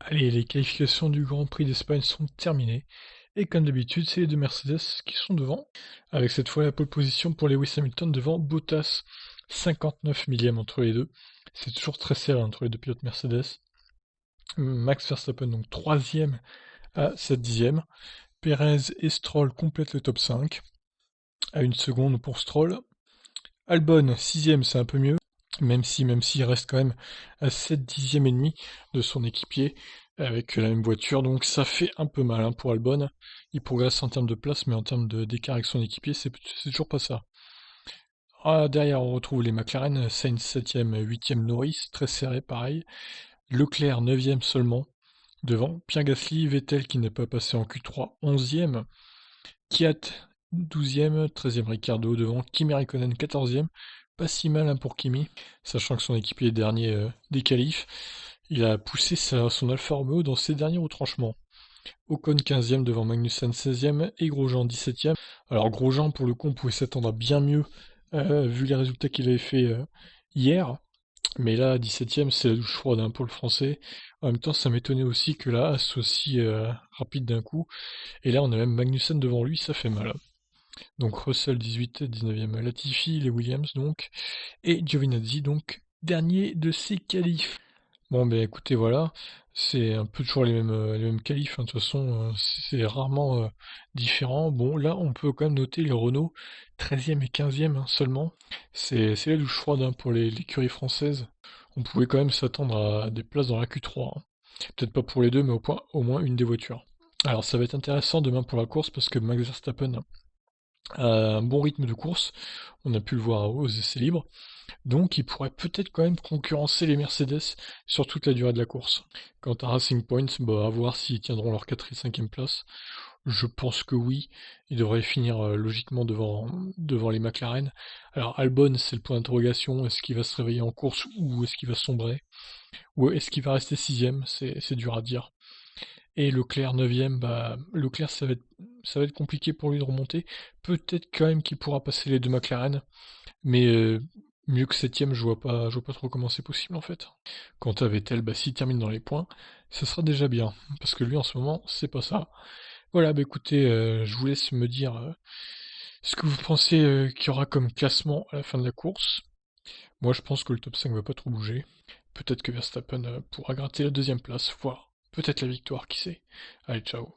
Allez, les qualifications du Grand Prix d'Espagne sont terminées. Et comme d'habitude, c'est les deux Mercedes qui sont devant. Avec cette fois la pole position pour Lewis Hamilton devant Bottas. 59 millièmes entre les deux. C'est toujours très serré entre les deux pilotes Mercedes. Max Verstappen donc troisième à 7 dixièmes. Perez et Stroll complètent le top 5. À une seconde pour Stroll. Albon, sixième, c'est un peu mieux. Même s'il reste quand même à 7 dixièmes et demi de son équipier avec la même voiture, donc ça fait un peu mal pour Albon. Il progresse en termes de place, mais en termes d'écart avec son équipier, c'est toujours pas ça. Ah, derrière, on retrouve les McLaren, Sainz 7ème, 8ème Norris, très serré pareil. Leclerc 9ème seulement, devant. Pierre Gasly, Vettel qui n'est pas passé en Q3, 11ème. Kiat 12ème, 13ème Ricardo devant. Kimi Raikkonen 14ème. Pas si mal pour Kimi, sachant que son équipier est dernier des qualifs. Il a poussé son Alfa Romeo dans ses derniers retranchements. Ocon 15ème devant Magnussen 16ème et Grosjean 17ème. Alors Grosjean, pour le coup, on pouvait s'attendre à bien mieux vu les résultats qu'il avait fait hier. Mais là, 17ème, c'est la douche froide pour le français. En même temps, ça m'étonnait aussi que la Haas soit aussi rapide d'un coup. Et là, on a même Magnussen devant lui, ça fait mal. Donc Russell 18, 19ème Latifi, les Williams donc, et Giovinazzi donc dernier de ces qualifs. Bon ben écoutez voilà, c'est un peu toujours les mêmes qualifs, de toute façon c'est rarement différent. Bon là on peut quand même noter les Renault 13e et 15e seulement. C'est la douche froide pour l'écurie française. On pouvait quand même s'attendre à des places dans la Q3. Peut-être pas pour les deux mais au moins une des voitures. Alors ça va être intéressant demain pour la course parce que Max Verstappen un bon rythme de course, on a pu le voir aux essais libres, donc il pourrait peut-être quand même concurrencer les Mercedes sur toute la durée de la course. Quant à Racing Point, bah, à voir s'ils tiendront leur 4 et 5e place. Je pense que oui, ils devraient finir logiquement devant les McLaren. Alors Albon, c'est le point d'interrogation, est-ce qu'il va se réveiller en course ou est-ce qu'il va sombrer? Ou est-ce qu'il va rester 6e? C'est dur à dire. Et Leclerc 9ème, bah Leclerc ça va être compliqué pour lui de remonter. Peut-être quand même qu'il pourra passer les deux McLaren, mais mieux que 7ème, je vois pas trop comment c'est possible en fait. Quant à Vettel, bah s'il termine dans les points, ça sera déjà bien, parce que lui en ce moment, c'est pas ça. Voilà, bah écoutez, je vous laisse me dire ce que vous pensez qu'il y aura comme classement à la fin de la course. Moi je pense que le top 5 va pas trop bouger. Peut-être que Verstappen pourra gratter la deuxième place, voire peut-être la victoire, qui sait. Allez, ciao.